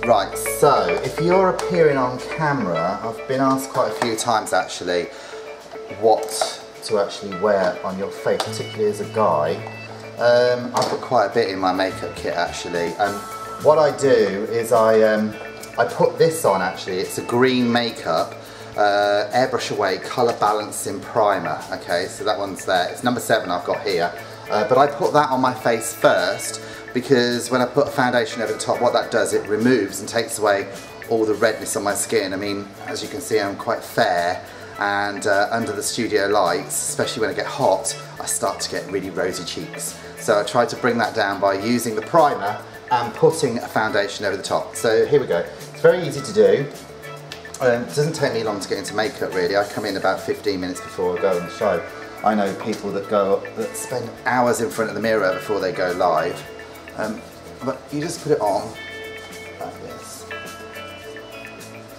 Right, so if you're appearing on camera, I've been asked quite a few times actually what to actually wear on your face, particularly as a guy. I've got quite a bit in my makeup kit actually, and what I do is I put this on actually. It's a green makeup airbrush away colour balancing primer. Okay, so that one's there. It's number 7 I've got here, but I put that on my face first because when I put a foundation over the top, what that does, it removes and takes away all the redness on my skin. I mean, as you can see, I'm quite fair, and under the studio lights, especially when I get hot, I start to get really rosy cheeks. So I tried to bring that down by using the primer and putting a foundation over the top. So here we go. It's very easy to do. It doesn't take me long to get into makeup really. I come in about 15 minutes before I go on the show. I know people that spend hours in front of the mirror before they go live. But you just put it on like this.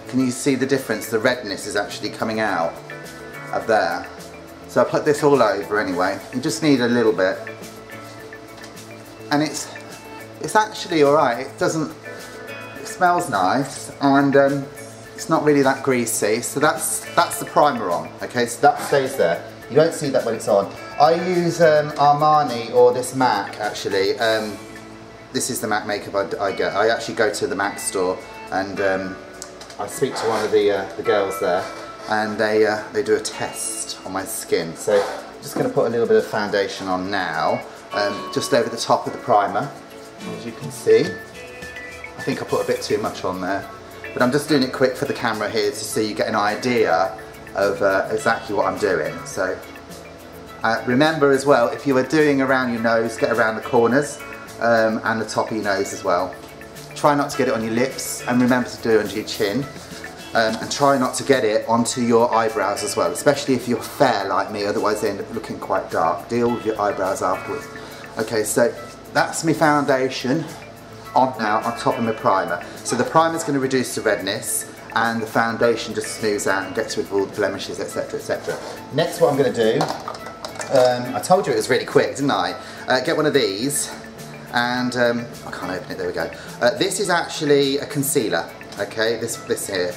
Can you see the difference? The redness is actually coming out of there. So I put this all over anyway. You just need a little bit. And it's actually alright. It smells nice, and it's not really that greasy. So that's the primer on. Okay, so that stays there. You won't see that when it's on. I use Armani or this MAC actually. This is the MAC makeup I get. I actually go to the MAC store and I speak to one of the girls there, and they do a test on my skin. So I'm just going to put a little bit of foundation on now, just over the top of the primer, as you can see. I think I put a bit too much on there, but I'm just doing it quick for the camera here to so you get an idea of exactly what I'm doing. So remember as well, if you are doing around your nose, get around the corners and the top of your nose as well. Try not to get it on your lips, and remember to do it under your chin, and try not to get it onto your eyebrows as well, especially if you're fair like me, otherwise they end up looking quite dark. Deal with your eyebrows afterwards. Okay, so that's my foundation on now on top of my primer. So the primer is going to reduce the redness, and the foundation just smooths out and gets rid of all the blemishes, etc, etc. Next, what I'm going to do, I told you it was really quick, didn't I? Get one of these, and I can't open it, there we go. This is actually a concealer, okay, this here.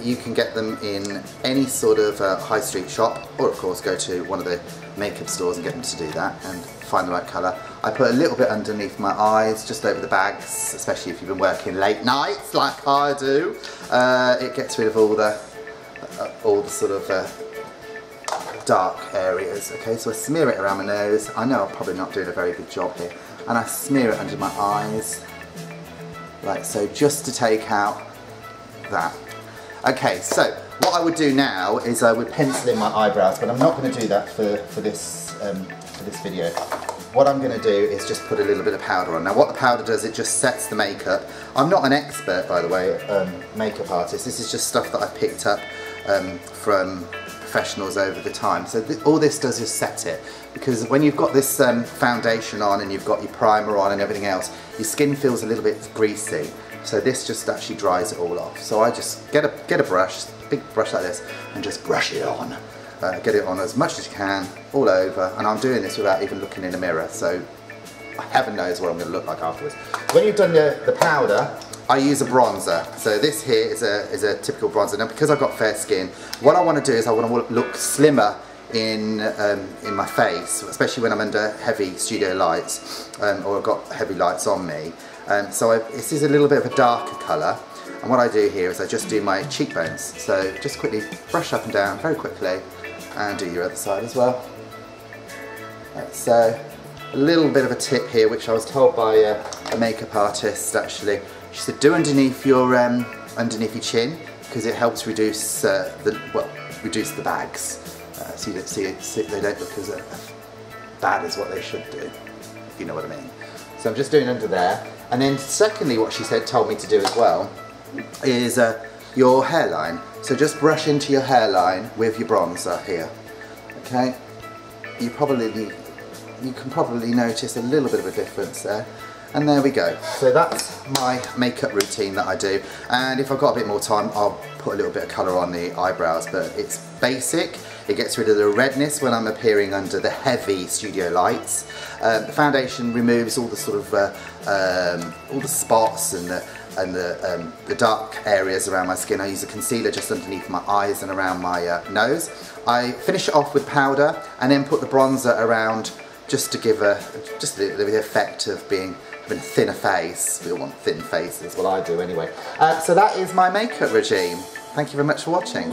You can get them in any sort of high street shop, or of course go to one of the makeup stores and get them to do that and find the right colour. I put a little bit underneath my eyes, just over the bags, especially if you've been working late nights like I do. It gets rid of all the sort of dark areas. Okay, so I smear it around my nose. I know I'm probably not doing a very good job here. And I smear it under my eyes, like so, just to take out that. Okay, so what I would do now is I would pencil in my eyebrows, but I'm not going to do that for this video. What I'm going to do is just put a little bit of powder on. Now what the powder does, it just sets the makeup. I'm not an expert, by the way, makeup artist. This is just stuff that I've picked up from professionals over the time. So all this does is set it, because when you've got this foundation on and you've got your primer on and everything else, your skin feels a little bit greasy. So this just actually dries it all off. So I just get a brush, big brush like this, and just brush it on. Get it on as much as you can, all over, and I'm doing this without even looking in a mirror, so heaven knows what I'm going to look like afterwards. When you've done the powder, I use a bronzer. So this here is a typical bronzer. Now because I've got fair skin, what I want to do is I want to look slimmer in my face, especially when I'm under heavy studio lights, or I've got heavy lights on me. So this is a little bit of a darker colour, and what I do here is I just do my cheekbones. So just quickly brush up and down very quickly, and do your other side as well. So a little bit of a tip here, which I was told by a makeup artist actually. She said do underneath your chin, because it helps reduce the bags, so you don't they don't look as bad as what they should do, if you know what I mean. So I'm just doing under there, and then secondly, what she told me to do as well is your hairline. So just brush into your hairline with your bronzer here. Okay, you can probably notice a little bit of a difference there. And there we go. So that's my makeup routine that I do. And if I've got a bit more time, I'll put a little bit of colour on the eyebrows, but it's basic. It gets rid of the redness when I'm appearing under the heavy studio lights. The foundation removes all the sort of all the spots and the dark areas around my skin. I use a concealer just underneath my eyes and around my nose. I finish it off with powder and then put the bronzer around just to give the effect of having a thinner face. We all want thin faces, well I do anyway. So that is my makeup regime. Thank you very much for watching.